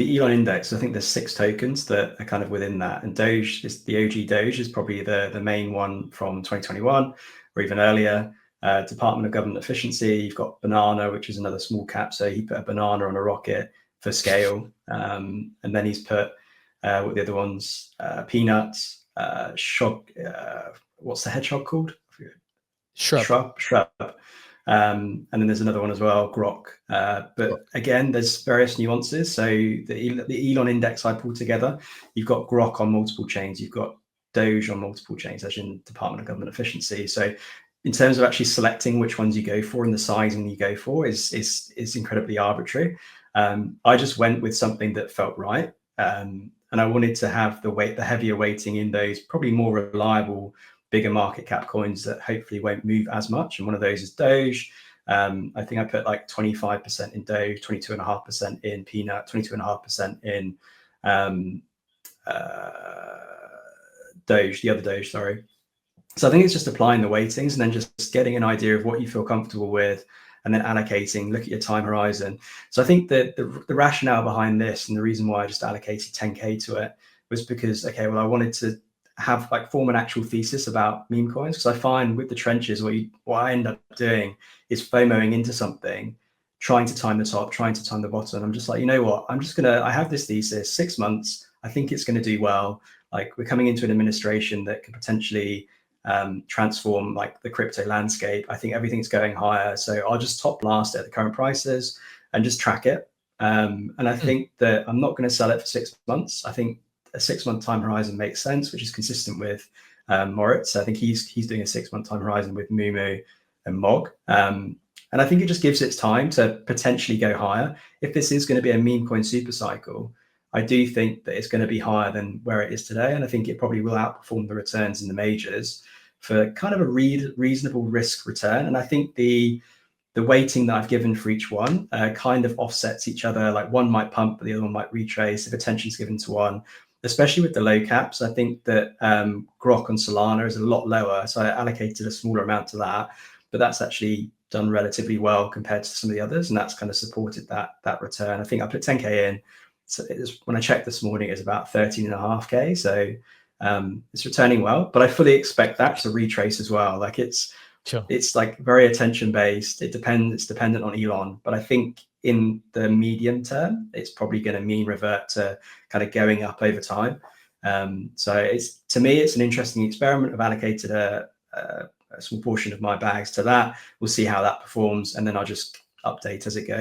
the Elon Index, I think there's 6 tokens that are kind of within that, and Doge is the OG Doge is probably the main one from 2021 or even earlier. Department of Government Efficiency, you've got Banana, which is another small cap. So he put a banana on a rocket for scale, and then he's put what the other ones, peanuts, what's the hedgehog called? Shrub. Shrub. And then there's another one as well, Grok. But again, there's various nuances. So the Elon Index I pulled together, you've got Grok on multiple chains, you've got Doge on multiple chains, as in Department of Government Efficiency. So in terms of actually selecting which ones you go for and the sizing you go for is incredibly arbitrary. I just went with something that felt right. And I wanted to have the heavier weighting in those probably more reliable, bigger market cap coins that hopefully won't move as much. And one of those is Doge. I think I put like 25% in Doge, 22.5% in Peanut, 22.5% in Doge, the other Doge, sorry. So I think it's just applying the weightings and then just getting an idea of what you feel comfortable with, and then allocating, look at your time horizon. So I think that the rationale behind this and the reason why I just allocated 10K to it was because, okay, well, I wanted to have form an actual thesis about meme coins, because I find with the trenches, what I end up doing is FOMOing into something, trying to time the top, trying to time the bottom. I'm just like, you know what, I have this thesis, 6 months, I think it's going to do well. Like, we're coming into an administration that could potentially transform the crypto landscape. I think everything's going higher, so I'll just top blast it at the current prices and just track it. And I think that I'm not going to sell it for 6 months. I think a 6-month time horizon makes sense, which is consistent with Moritz. I think he's doing a 6-month time horizon with Mumu and Mog. And I think it just gives it time to potentially go higher. If this is going to be a meme coin super cycle, I do think that it's going to be higher than where it is today. And I think it probably will outperform the returns in the majors for kind of a reasonable risk return. And I think the weighting that I've given for each one kind of offsets each other. Like, one might pump, but the other one might retrace if attention's given to one, especially with the low caps. I think that Grok on Solana is a lot lower. So I allocated a smaller amount to that, but that's actually done relatively well compared to some of the others. And that's kind of supported that return. I think I put 10K in. So when I checked this morning, it's about 13.5K. So it's returning well, but I fully expect that to retrace as well. Like, it's like very attention based. It's dependent on Elon, but I think in the medium term, it's probably going to mean revert to kind of going up over time. So to me, it's an interesting experiment. I've allocated a small portion of my bags to that. We'll see how that performs, and then I'll just update as it goes.